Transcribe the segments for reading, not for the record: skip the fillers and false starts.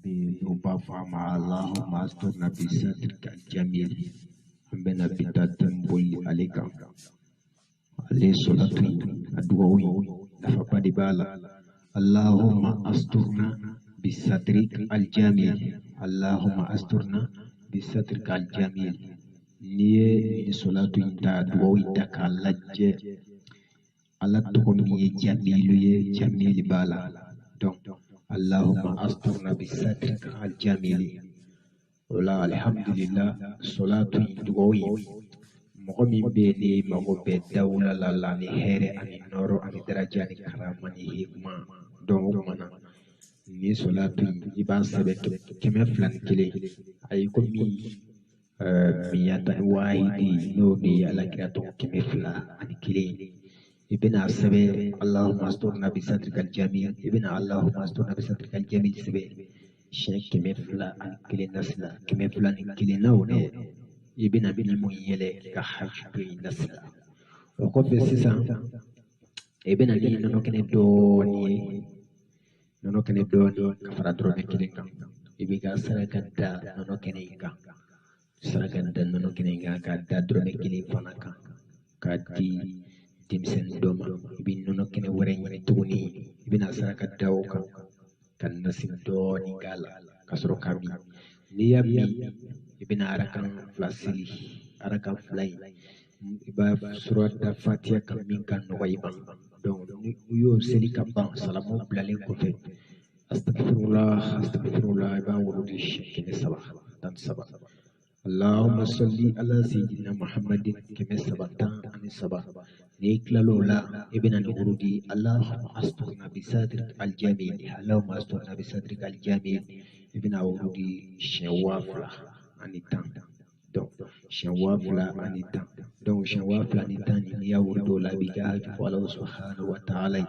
بنبافع مع اللهم استرنا بسترك الجميل بنا بتتنبول عليك عليه صلاة الدعوي لفقد بالا اللهم استرنا بسترك الجميل اللهم استرنا بسترك الجميل نيه صلاة الدعوي تكالج على تقومي جميل بالا donc اللهم استرنا بسترك الجميل ولا الحمد لله صلاة الدعوي مغمي بيني مغبي دولة لالاني هيري أني نورو أني درجاني كراماني هيكما دومنا ni solatu iba sabe keme flan kile ay ko mi yata wahidi no bi ala kira to keme fla ani kile ibn asabe allahumma asturna bi satrikal jamil ibn allahumma asturna bi satrikal jamil sabe sheikh keme fla ani kile nasla keme fla ni kile nawne ibn abil muyele ka hajbi nasla wa ko be sisa ibn ali no kene do ni nono kene doni kafara drone kilinga ibiga saraganda nono kene inga saraganda nono kene inga kada drone kilin fanaka kadi timsen doma ibin nono kene wore tuni ibina saraganda oka kan nasim doni gala kasro kami niyabi ibina arakan flasili arakan flay iba surat fatiha kamin kan waiba donc yo seli kaban salamu blalen ko fe astaghfirullah ba wurudi kene sabah dan sabah allahumma salli ala sayyidina muhammadin kene sabah tan ani sabah ne klalo la ibn al wurudi allahumma asturna bi sadrik al jamil allahumma asturna bi sadrik al jamil ibn al wurudi shawafla ani tan donc shawafla ani tan donc shawafla ni tan ni ya wurdo la bi ga haju fo Allah subhanahu wa ta'ala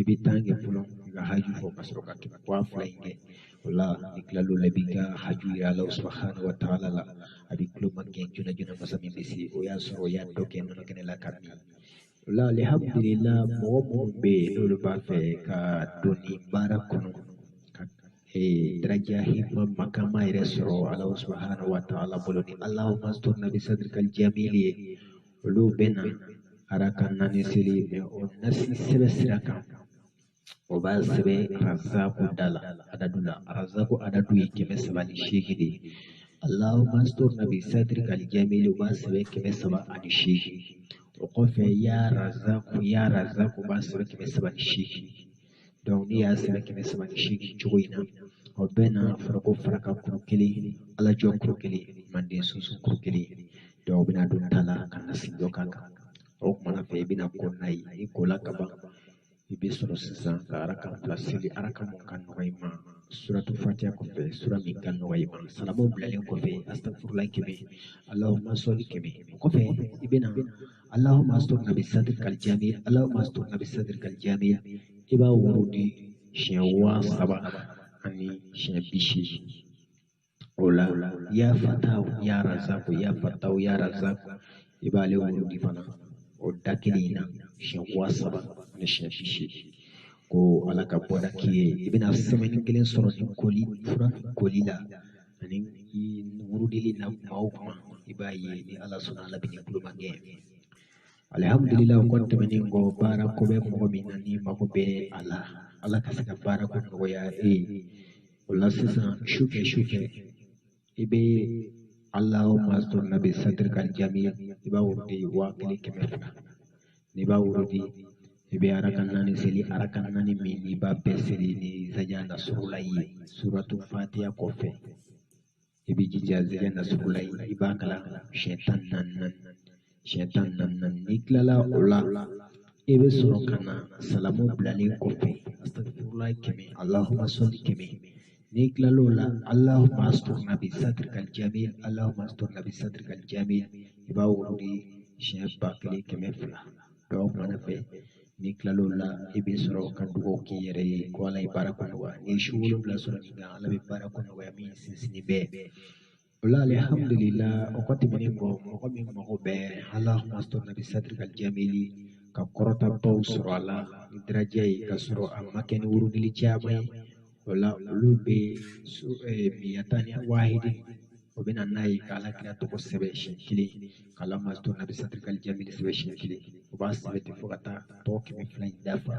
ibi tange fulon ga haju fo kasroka ki kwa flainge wala iklalo la bi ga haju ya Allah subhanahu wa ta'ala la abi klo mangen juna masami bisi o ya soro ya doke no kene la kami wala alhamdulillah mo be do ba fe ka doni barakono daraja hikmah makama iresro Allah subhanahu wa ta'ala boloni Allahumma asturna bi sadrikal jamili lu bena arakan nani sili me on nasi sebe siraka o ba sebe razaku dala adadula razaku adadu keme sabani shigidi Allahumma asturna bi sadrikal jamili o ba sebe keme saba ani shigi o kofe ya razaku ba sebe keme sabani shigi donc ni ya sebe keme sabani shigi choina o bena farako faraka kurukeli ala jo kurukeli mande susu kurukeli do bina dun tala kana sindo kaka o mana fe bina konai e kola kaba ibe soro sisa ka araka plasili araka mon kan noima suratul fatiha ko fe sura min kan noima salamu bilalen ko fe astaghfirullah kebe allahumma salli kebe ko fe ibina allahumma asturna bi sadrikal jamil allahumma asturna bi sadrikal jamil iba wurudi shewa saba ani shebishi ola ya fatau ya razaku ya fatau ya razaku ibale wurudi fana o dakilina shewa saba ni shebishi ko alaka boda kiye ibina semeni kelen soro ni kolila ani wurudi lina mauma ibaye ni ala sunala bini kulumage alhamdulillah ko temeni ngo bara ko be ko minani mako be ala kasaka bara ko ya wala sisa shuke ibe Allahumma asturna bi sadrikal jamil iba wurdi waqili kemefna ni ba wurdi ibe arakan nani mi ba beseli ni zajana surulayi suratul fatiha kofe ibe jija zajana surulayi iba kala shaitan nan niklala ola ibe surokana salamu blali kofe astaghfirullah kemi Allahumma salli kemi niklalola Allahumma asturna bi sadrikal jamil Allahumma asturna bi sadrikal jamil iba wurdi sheikh bakli kemefla do mana fe niklalola ibe surokan dugo ki yere ko ala barakon wa ni shulum la suranga ala be barakon wa min sinsini be wala alhamdulillah o koti meningo mo min mo be Allahumma asturna bi sadrikal jamili ka korota taw suro ala درجي كسرو أما كان ورود لجامعي wala olu bɛ miyatani wahidi o bɛna n'a ye k'ala kira tɔgɔ sɛbɛn siɲɛ kelen k'ala masto nabi sadrikal jamil sɛbɛn siɲɛ kelen o b'a sɛbɛn ten fo ka taa tɔgɔ 200 in dafa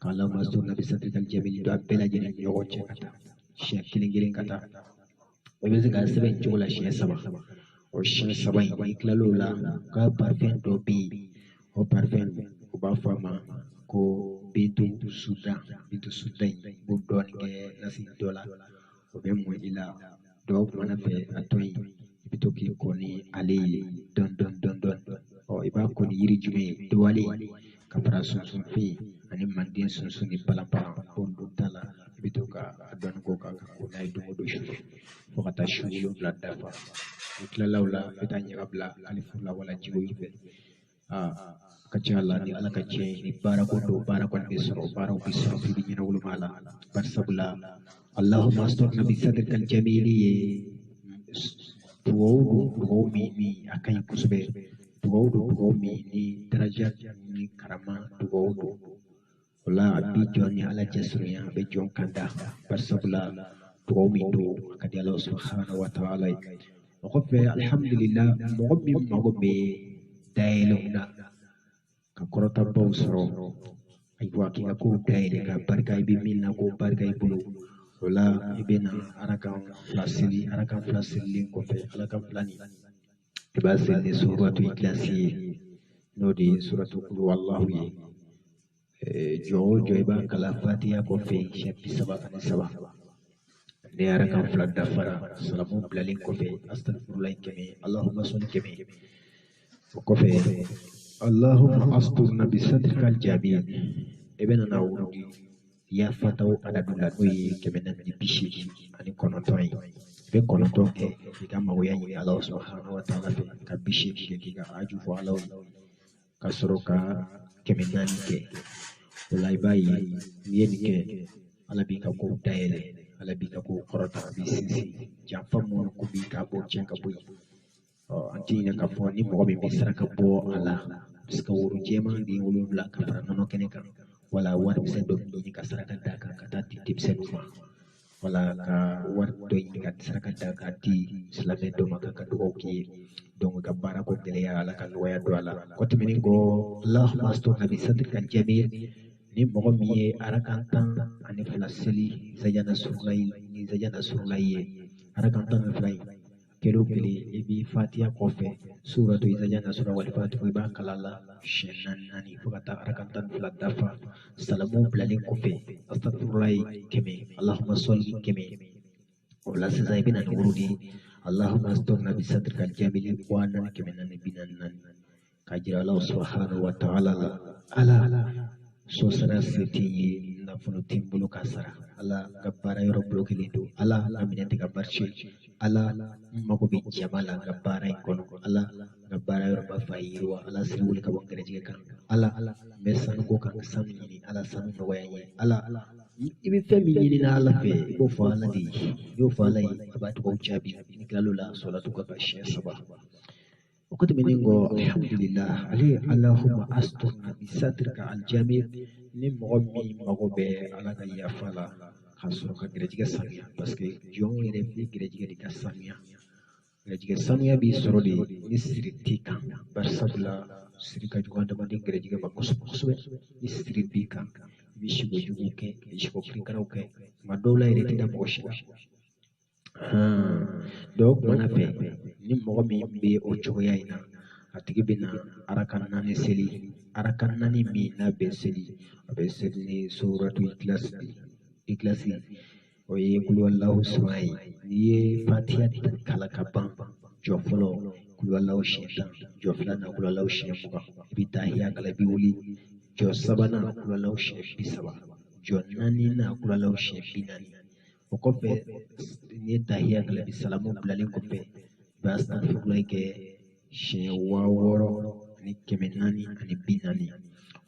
k'ala masto nabi sadrikal jamil don a bɛɛ lajɛlen ni ɲɔgɔn cɛ ka taa siɲɛ kelen kelen ka taa o bɛ se k'a sɛbɛn cogo la siɲɛ 3 o siɲɛ 3 in n'i tilal'o la ka parfɛn dɔ bɛ yen o parfɛn o b'a fɔ a ma ko bintu sudan in o dɔɔnin kɛ nasi dɔ la o bɛ mɔ i la dɔw kumana fɛ a to yen i bɛ to k'i ko ni ale ye dɔɔnin i b'a ko ni yiri jumɛn ye dɔwale ka fara sunsunfin ani manden sunsun ni balanbalan o ta la i bɛ to ka a dɔɔnin ko kan ka ko n'a ye don o don sufɛ fo ka taa su 7 dafa i tilala o la i bɛ taa ɲaga bila alifuru la wala jigo in fɛ ka ca la ni ala ka jɛ ni baara ko don baara kɔni bɛ sɔrɔ baaraw bɛ sɔrɔ f'i bɛ ɲɛnawoloma la bari sabula allahumma asturna bi sadrikal jamili ye dugawu min a ka ɲi kosɛbɛ dugawu min ni daraja ni karama dugawu don o la a bɛ jɔn ni ala cɛ surunya a bɛ jɔn kanda bari sabula dugawu min don a ka di ala subhanahu wa ta'ala ye o kɔfɛ alhamdulillah mɔgɔ min mago bɛ dayɛlɛw la ka kɔrɔtabaw sɔrɔ ayiwa k'i ka kow dayɛlɛ ka barika i bɛ min na k'o barika i bolo o la i bɛ na arakan fila selilen kɔfɛ arakan fila nin i b'a seli ni suratu ikilasi ye n'o de ye suratu kulu wallahu ye jɔ o jɔ i b'a kalan fatiha kɔfɛ siɲɛ 33 ni arakan fila dafara salamu bilalen kɔfɛ astagfirullahi 100 allahumma salli 100 o kɔfɛ allahumma asturna bi sadrikal jamil i bɛna na wurudi yafataw adadu la n'o ye 480 ani 9 ye i bɛ 9 kɛ i ka magoya ɲini ala subhanahu wa ta'ala fɛ ka 80 kɛ k'i ka aju fɔ ala ye ka sɔrɔ ka 400 kɛ o la i b'a ye n'i ye nin kɛ ala b'i ka kow dayɛlɛ ala b'i ka kow kɔrɔta a b'i sinsin janfa minnu ko b'i ka bɔ tiɲɛ ka bɔ yen an tɛ ɲinɛ k'a fɔ ni mɔgɔ min bɛ saraka bɔ a la se ka woro jɛman den 7 ka fara nɔnɔ kɛnɛ kan wala warimisɛn dɔ ɲini ka saraka d'a kan ka taa di denmisɛnninw ma wala ka wari dɔ ɲini ka saraka d'a kan di silamɛ dɔ ma ka dugawu k'i ye donc ka baara ko gɛlɛya ala ka nɔgɔya don a la kɔ tɛmɛnen kɔ allahumma asturna bi sadrikal jamil ni mɔgɔ min ye arakan 12 seli zajana surulayi ye arakan 12 in kelen o kelen i b'i fatiha kɔfɛ suratu zajana sura wal fatiha i b'a kala la siɲɛ 4 fo ka taa arakan 12 dafa salamu bilalen kɔfɛ astagfirullahi 100 allahumma salli 100 o la sisan i bɛna ni wurudi allahumma asturna bi sadrikal jamil 444 ka jira ala subhanahu wa ta'ala la ala so sara se tɛ ye nafolo tɛ n bolo ka sara ala ka baara yɔrɔ bloquelen don ala a minɛ tɛ ka marché ala n mago bɛ jama la n ka baara in kɔnɔ ala n ka baara yɔrɔ b'a fɔ a yiriwa ala siri wuli ka bɔ n gɛrɛjɛgɛ kan ala n bɛ sanuko kan sanu ɲini ala sanu nɔgɔya n ye ala i bɛ fɛn min ɲini na ala fɛ i b'o fɔ ala de ye i y'o fɔ ala ye a b'a tɔgɔ jaabi ni tilal'o la sɔlatu ka ba siɲɛ 3 o ko tɛmɛnen kɔ alhamdulillah ale allahumma asturna bi sadrika aljamil ni mɔgɔ min mago bɛ ala ka yafa la ka sɔrɔ ka gɛrɛjɛgɛ sanuya parce que jɔn yɛrɛ bɛ gɛrɛjɛgɛ de ka sanuya gɛrɛjɛgɛ sanuya b'i sɔrɔ de ni siri t'i kan bari sabula siri ka jugu adamaden gɛrɛjɛgɛ ma kosɛbɛ kosɛbɛ ni siri b'i kan i bɛ sigo juguw kɛ i bɛ sigo kirikaraw kɛ tuma dɔw la yɛrɛ i tɛ da mɔgɔ si la dɔw kumana fɛ ni mɔgɔ min bɛ o cogoya in na a tigi bɛ na arakan 4 seli arakan 4 min n'a bɛ seli a bɛ seli ni suratu ikilasi o ye kuluwalahu 3 ye n'i ye fatiha kala ka ban jɔ fɔlɔ kuluwalahu siɲɛ 10 jɔ filanan kuluwalahu siɲɛ 20 i bɛ tahiya kala i bɛ wuli jɔ sabanan kuluwalahu siɲɛ 30 jɔ naaninan kuluwalahu siɲɛ 40 o kɔfɛ n'i ye tahiya kala i bɛ salamu bilalen kɔfɛ i bɛ astagfirullahi kɛ siɲɛ 60 ani 440 ani 40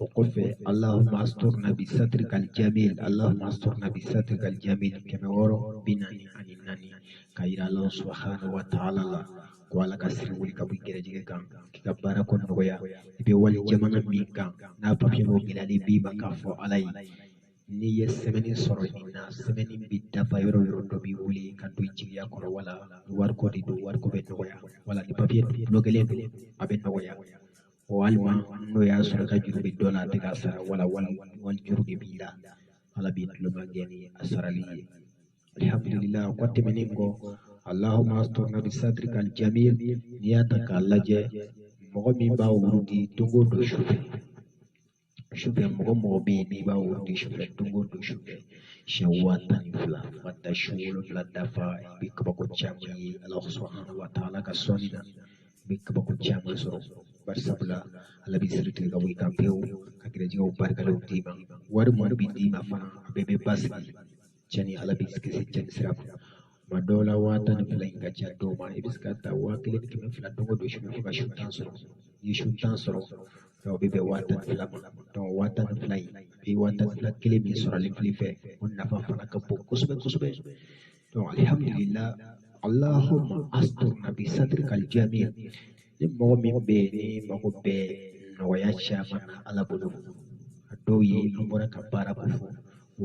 o kɔfɛ allahumma asturna bi sadrikal jamil allahumma asturna bi sadrikal jamil 640 ani 4 ka yira allah subhanahu wa ta'ala la ko ala ka siri wuli ka bɔ gɛrɛjɛgɛ kan k'i ka baara ko nɔgɔya i bɛ wali jamana min kan n'a papiye b'o gɛlɛyalen b'i ma k'a fɔ ala ye ni ye semaine sɔrɔ nin na semaine bi dafa yɔrɔ yɔrɔ dɔ b'i wele ka don jigiya kɔrɔ wala wariko de don wariko bɛ nɔgɔya wala ni papiye bulogɛlen don a bɛ nɔgɔya walima n'o y'a sɔrɔ ka juru bɛ dɔ la a tɛ ka sara wala wali juru de b'i la ala b'i tulomagɛ ni a sarali ye alhamdulillah ko tɛmɛnen kɔ allahumma asturna bisadrika aljamil n'i y'a ta k'a lajɛ mɔgɔ min b'a wurudi don o don sufɛ mɔgɔ bɛ yen n'i b'a wurudi sufɛ don o don sufɛ siɲɛ 12 fo ka taa su 7 dafa i bɛ kabako caman ye ala subhanahu wa ta'ala ka sɔnni na i bɛ kabako caman sɔrɔ bari sabula ala bɛ siri tigɛ ka bɔ i kan pewu ka gɛrɛjɛgɛw barikalaw d'i ma wari minnu bɛ d'i ma fana a bɛɛ bɛ basigi cɛni ala bɛ kisi cɛni sira kan tuma dɔw la 12 in ka ca dɔw ma i bɛ se ka taa 1200 don o don sufɛ fo ka su 10 sɔrɔ n'i ye su 10 sɔrɔ o bɛ bɛn 12 ma donc 12 in i bɛ 12 kelen min sɔrɔlen fili fɛ o nafa fana ka bon kosɛbɛ kosɛbɛ donc alhamdulillah allahumma asturna bisadrika aljamil ni mɔgɔ min bɛ yen ni mago bɛ nɔgɔya caman na ala bolo a dɔw ye an bɔra ka baara ko fɔ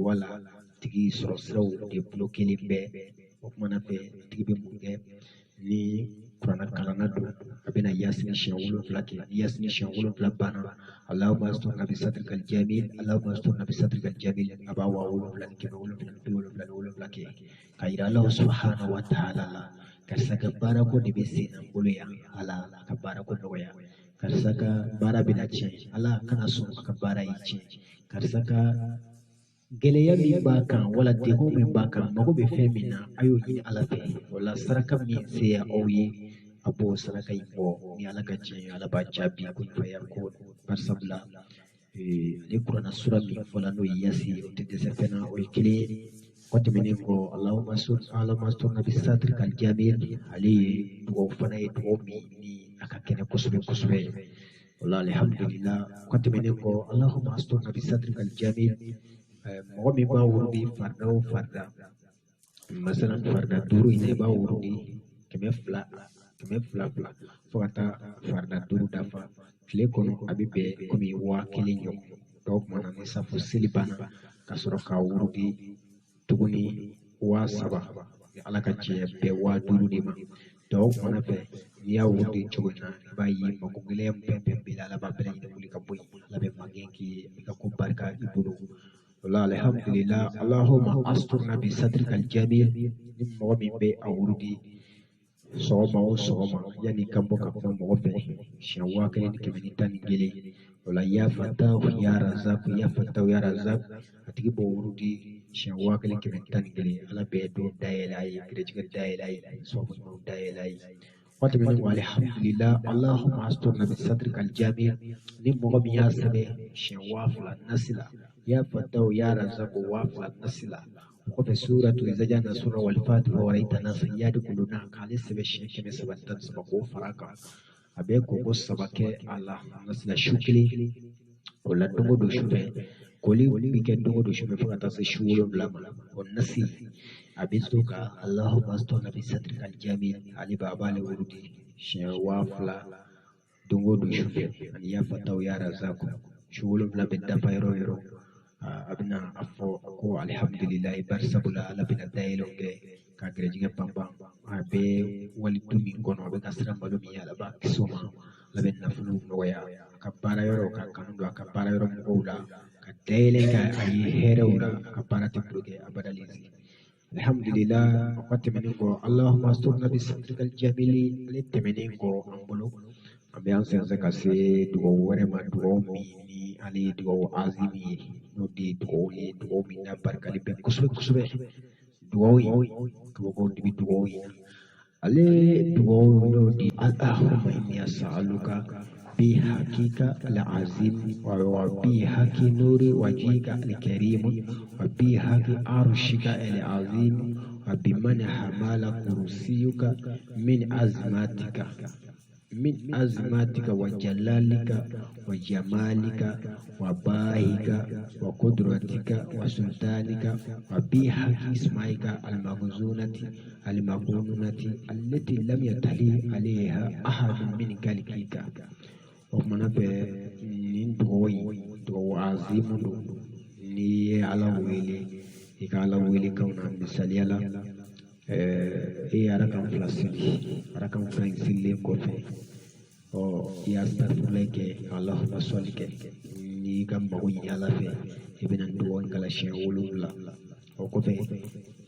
wala tigi sɔrɔ siraw de bulokelen bɛɛ o kumana fɛ tigi bɛ mun kɛ ni kuranna kalanna don a bɛna yasini siɲɛ 7 kɛ ni yasini siɲɛ 7 banna allahumma asturna bisadrika aljamil allahumma asturna bisadrika aljamil a b'a 7,7,7,7 kɛ ka yira allah subhanahu wa ta'ala la karisa ka baara ko de bɛ sen na bolo yan ala ka baara ko nɔgɔya karisa ka baara bɛna tiɲɛ ala kana sɔn a ka baara yi tiɲɛ karisa ka gɛlɛya min b'a kan wala degun min b'a kan mago bɛ fɛn min na a y'o ɲini ala fɛ wala saraka min se aw ye a b'o saraka in bɔ ni ala ka tiɲɛ ala b'a jaabi ko faya ko bari sabula ni kuranna sura min fɔla n'o ye yasi o tɛ dɛsɛ fɛn na o ye kelen ye ko tɛmɛnen kɔ allahumma asturna bisadrika aljamil ale ye dugawu fana ye dugawu min ni a ka kɛnɛ kosɛbɛ kosɛbɛ wala alhamdulillah ko tɛmɛnen kɔ allahumma asturna bisadrika aljamil mɔgɔ min b'a wurudi farda o farda masalan farda 5 in i b'a wurudi 200 fo ka taa farda 5 dafa tile kɔnɔ a bɛ bɛn komi 1000 ɲɔgɔn dɔw kumana ni safo seli banna ka sɔrɔ k'a wurudi tuguni 3,000 ala ka tiɲɛ bɛɛ 5,000 de ma dɔw kumana fɛ n'i y'a wurudi cogo in na i b'a ye mako gɛlɛya bɛɛ bɛ ala b'a bɛɛ lajɛlen wuli ka bɔ yen ala bɛ magɛn k'i ye i ka ko barika i bolo wala alhamdulillah allahumma asturna bisadrika aljamil ni mɔgɔ min bɛ a wurudi sɔgɔma o sɔgɔma yanni ka bɔ ka kuma mɔgɔ fɛ siɲɛ 1,111 wala ya fatahu ya razak ya fatahu ya razak a tigi b'o wurudi siɲɛ 1,111 ala bɛɛ don dayɛlɛ a ye gɛrɛjɛgɛ dayɛlɛ a ye sɔgɔmaw dayɛlɛ a ye waati min ko alhamdulillah allahumma asturna bisadrika aljamil ni mɔgɔ min y'a sɛbɛn siɲɛ 2,000 nasi la ya fatahu ya razak 2,000 nasi la وفي سورة إذا جاء نصر والفاتحة ورأيت الناس يدخلون على سبع شيء كما سبتان سبقوا فراقا أبيكو بص سبكة على نسل شكلي ولا دعو شوفه كولي بيكن دعو شوفه فقط سشولون لما والنسي أبيزوكا اللهم أستونا بسترك الجميل علي بابا لورودي شوافلا دعو شوفه أن يفتاو يا رزاكو شولون لما بدفع يرو abina afo ko alhamdulillah barsabula ala bina dayelo ke ka grejiga pamba abe wali tumi kono be kasra malu mi ala ba kisoma la ben nafulu noya ka para yoro ka kanu ka para yoro ngula ka dayele ka ayi herewra ka para tibruge abadalizi alhamdulillah wakati meningo allahumma asturna bisadrikal jamili letemeningo ambolo ambiance yanzu ka se dugo wore ma dugo mi ali dugo azimi no di dugo mi na barkali be kusbe dugo yi ko di dugo yi ale dugo no di allahumma inni as'aluka bi hakika al azim wa bi haki nuri wajhika al karim wa bi haki arshika al azim wa bi man hamala kursiyuka min azmatika وجلالك وجمالك وباهك وقدرتك وسلطانك وبحق اسمائك المغنونة التي لم يتلي عليها أحد من خلقك ومن ندعو عظيم ni ye ala wele i ka ala wele kanw na misaliya la i ye arakan fila seli arakan fila in selilen kɔfɛ i y'a astafurulayi kɛ allahumma sɔli kɛ n'i ka mago ɲini ala fɛ i bɛna dugawu kala siɲɛ 7 o kɔfɛ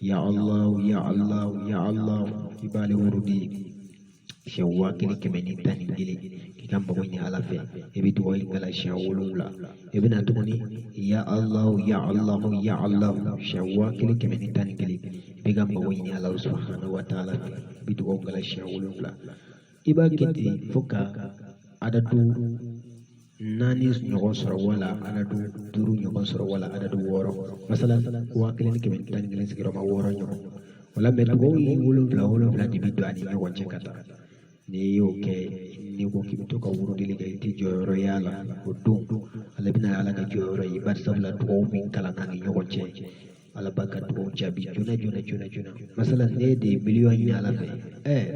ya allah ya allah ya allah i b'ale wurudi siɲɛ 1011 k'i ka mago ɲini ala fɛ i bɛ dugawu kala siɲɛ 7 i bɛna tuguni ya allah ya allah ya allah siɲɛ 1011 i bɛ ka mago ɲini ala subhanahu wa ta'ala fɛ i bɛ dugawu kala siɲɛ 7 i b'a kɛ ten fo ka adadu 4 ɲɔgɔn sɔrɔ wala adadu 5 ɲɔgɔn sɔrɔ wala adadu 6 masalan 1011 sigiyɔrɔma 6 ɲɔgɔn wala mɛ dugawu ye 7 de bɛ don a ni ɲɔgɔn cɛ ka taa n'i y'o kɛ n'i ko k'i bɛ to ka wurudili kɛ i tɛ jɔyɔrɔ y'a la o don ale bɛna ala ka jɔyɔrɔ ye bari sabula dugawu min kalan na ni ɲɔgɔn cɛ ala b'a ka dugawu jaabi joona masalan ne de ye miliyɔn ɲini ala fɛ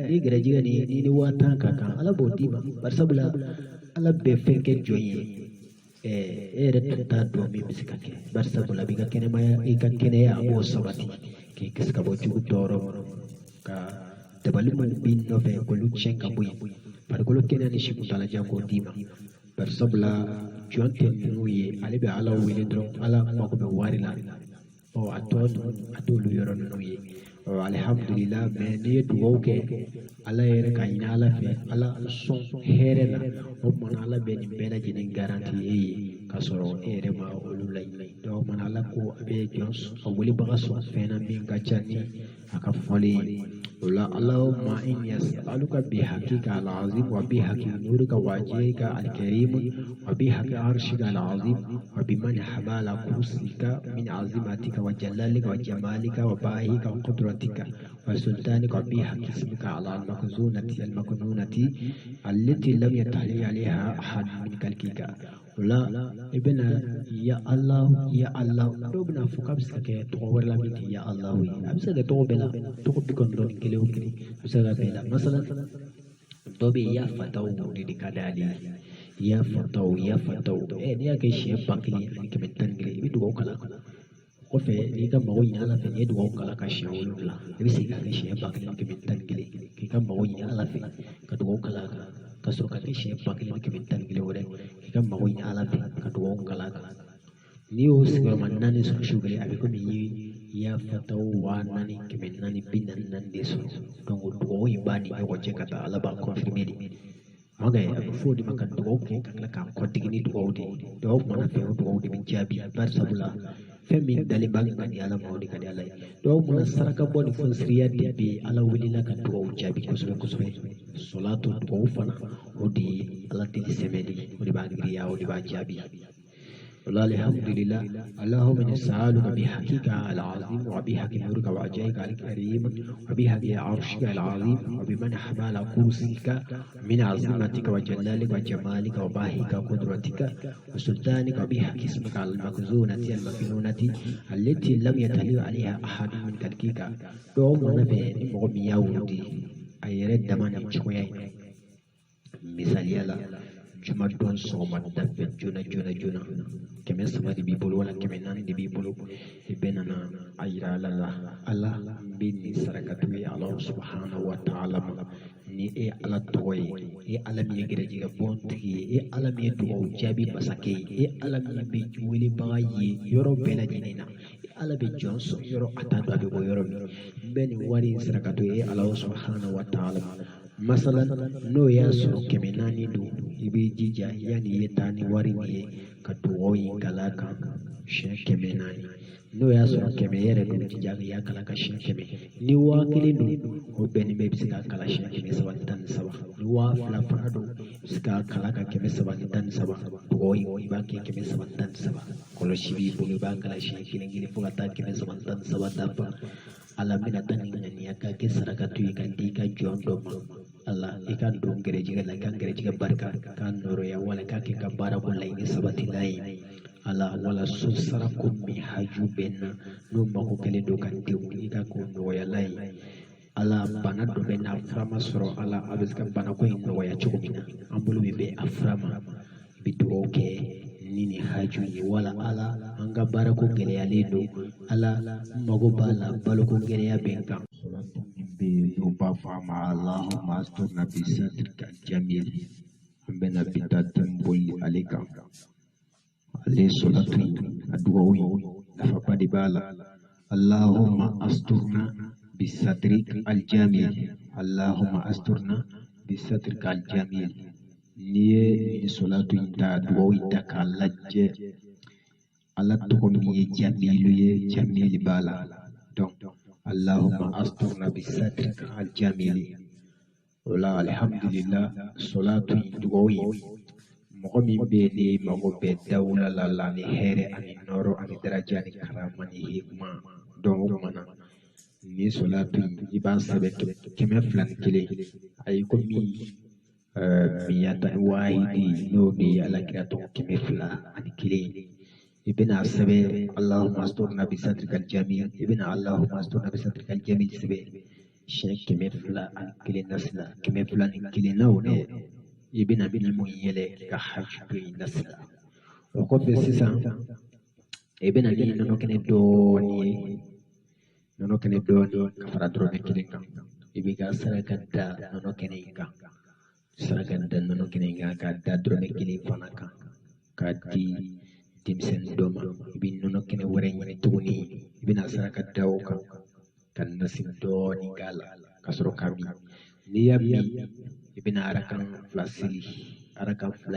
ni gɛrɛjɛgɛ ni 10,000 ka kan ala b'o d'i ma bari sabula ala bɛ fɛn kɛ jɔn ye e yɛrɛ tun t'a dɔn min bɛ se ka kɛ bari sabula i ka kɛnɛya a b'o sabati k'i kisi ka bɔ jugu tɔɔrɔ ka dabali minnu b'i nɔfɛ k'olu tiɲɛ ka bɔ yen farikolo kɛnɛya ni si kuntalajan k'o d'i ma bari sabula jɔn tɛ ninnu ye ale bɛ ala wele dɔrɔn ala mago bɛ wari la a tɔ ninnu a t'olu yɔrɔ ninnu ye alhamdulillah mɛ n'i ye dugawu kɛ ala yɛrɛ ka ɲini ala fɛ ala sɔn hɛrɛ la o tumana ala bɛ nin bɛɛ lajɛlen garanti e ye k'a sɔrɔ e yɛrɛ ma olu laɲini o tumana ala ko a bɛ jɔn a welebaga sɔn fɛn na min ka ca ni a ka fɔli ye o la allahumma inni as'aluka bihaqqika al-azim wa bihaqqi nurika wajhika al-karim wa bihaqqi arshika al-azim wa biman habala kursika min azimatika wa jalalika wa jamalika wa bahika wa qudratika wa sultanika wa bihaqqi ismika ala al-maknunati allati lam yatahli alaiha ahad min khalqika wala ibna ya allah do bina fo ka bisa kɛ tɔgɔ wɛrɛ la min tɛ ya allah ye a bisa kɛ tɔgɔ bɛɛ la tɔgɔ bi kɔni dɔɔni kelen o kelen a bisa ka bɛɛ la masalan dɔ bɛ ya fataw de ka d'ale ye ya fataw n'i y'a kɛ siɲɛ 1011 i bɛ dugawu kala kɔfɛ n'i ka mago ɲini ala fɛ n'i ye dugawu kala ka siɲɛ 7 i bɛ segin ka kɛ siɲɛ 1011 k'i ka mago ɲini ala fɛ ka dugawu kala kan ka sɔrɔ ka kɛ siɲɛ 1011 wɛrɛ k'i ka mago ɲini ala fɛ ka dugawu kala kan n'i y'o sigiyɔrɔma 4 sɔrɔ su kelen a bɛ komi i ya fataw 4,444 de sɔrɔ donc dugawu in b'a ni ɲɔgɔn cɛ ka taa ala b'a confirmer de a bɛ fɔ o de ma ka dugawu kɛ ka tila k'a kɔtigi ni dugawu de dugawu mana fɛn o dugawu de bɛ jaabi bari sabula fɛn min dalen b'a kan di ala ma o de ka di ala ye dugawu mana saraka bɔ ni fɔnsiriya de bɛ ala welela ka dugawu jaabi kosɛbɛ sɔlato dugawu fana o de ye ala deli sɛbɛn de o de b'a giriya o de b'a jaabi alhamdulillah allahumma nas'aluka bihaqqika al-azim wa bihaqqi nurika wa wajhika al-karim wa bihaqqi arshika al-azim wa biman hamala kursika min azimatika wa jalalika wa jamalika wa bahika qudratika wa sultanika wa bihaqqi ismika al-maknunati allati lam yatali alaiha ahad min khalqika do mana be ni mo mi yawudi ayere damani cogoya misaliya la juma don sɔgɔma dafɛ joona kɛmɛ 3 de b'i bolo wala kɛmɛ 4 de b'i bolo i bɛ nana a yira ala la ala bɛ nin sarakatu ye ala subhanahu wa ta'ala ma ni e ala tɔgɔ ye e ala min ye gɛrɛjɛgɛ bɔn tigi ye e ala min ye dugawu jaabi masakɛ ye e ala min bɛ welebaga ye yɔrɔ bɛɛ lajɛlen na e ala bɛ jɔn sɔn yɔrɔ a t'a dɔn a bɛ bɔ yɔrɔ min bɛ nin wari in sarakatu ye ala subhanahu wa ta'ala ma masalan n'o y'a sɔrɔ 400 don i b'i jija yanni i ye taa ni wari min ye ka dugawu in kala kan siɲɛ 400 n'o y'a sɔrɔ 100 yɛrɛ don jija i y'a kala ka siɲɛ 100 ni 1000 don o bɛnnen bɛ i bɛ se k'a kala siɲɛ 313 ni 2000 fana don i bɛ se k'a kala ka 313 dugawu in i b'a kɛ 313 kɔlɔsi b'i bolo i b'a kala siɲɛ 1 fo ka taa 313 dafa ala bɛna taa ni ŋaniya ka kɛ sarakatu ye ka di i ka jɔn dɔ ma ala i ka don gɛrɛjɛgɛ la i ka gɛrɛjɛgɛ barika k'a nɔrɔya wala k'a kɛ ka baarako laɲini sabatila ye ala wala so sarako min haju bɛ n na n'o mago kɛlen don ka denw i ka k'o nɔgɔyala ye ala bana dɔ bɛ n'a furama sɔrɔ ala a bɛ se ka banako in nɔgɔya cogo min na an bolo min bɛ a furama i bɛ dugawu kɛ ni nin haju ye wala ala an anga barako gɛlɛyalen don ala mago b'a la baloko gɛlɛya bɛn kan salatu min bɛ yen n'o b'a fɔ a ma allahumma asturna bi satrika jamil an bɛna bi taa tɛnboli ale kan ale salatu a dugawu nafaba de b'a la allahumma asturna bi satrika aljamil allahumma asturna bi satrika aljamil n'i ye nin salatu in ta dugawu in ta k'a lajɛ ala tɔgɔ min ye jamilu ye jamili b'a la donc allahumma asturna bi satrika aljamili o la alhamdulillah salatu in dugawu in mɔgɔ min bɛ yen ni mago bɛ dawula la ni hɛrɛ ani nɔɔrɔ ani daraja ni karama ni hikma donc o kumana ni salatu in i b'a sɛbɛn 201 ayi komi miyata wahidi n'o bɛ alakira tɔgɔ 201 i bɛna sɛbɛn allahumma asturna bi satrika aljamil i bɛna allahumma asturna bi satrika aljamil sɛbɛn siɲɛ 201 nasila 201 na o dɛ i bɛna min mun yɛlɛ ka hajj bɛ nasi la o kɔfɛ sisan i bɛna ni nɔnɔ kɛnɛ dɔɔni ye nɔnɔ kɛnɛ dɔɔni ka fara dɔrɔmɛ 1 kan i bɛ ka saraka da nɔnɔ kɛnɛ in kan saraka da nɔnɔ kɛnɛ in kan ka da dɔrɔmɛ 1 fana kan ka di denmisɛnnin dɔ ma i bɛ nɔnɔ kɛnɛ wɛrɛ ɲini tuguni i bɛna saraka da o kan ka nasi dɔɔni k'a la ka sɔrɔ ka min n'i y'a min i bɛna arakan 2 siri arakan 2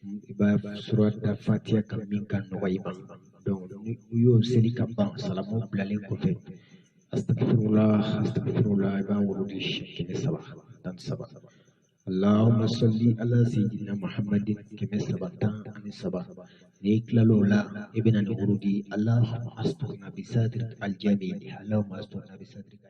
in i b'a sɔrɔ da fatiha kan min ka nɔgɔ i ma donc ni u y'o seli ka ban salamu bilalen kɔfɛ astagfirullah i b'a wurudi 317 Allahumma salli ala sayyidina Muhammadin 317 n'i tilal'o la i bɛna ni wurudi Allahumma asturna bi satrika aljamil Allahumma asturna bi satrika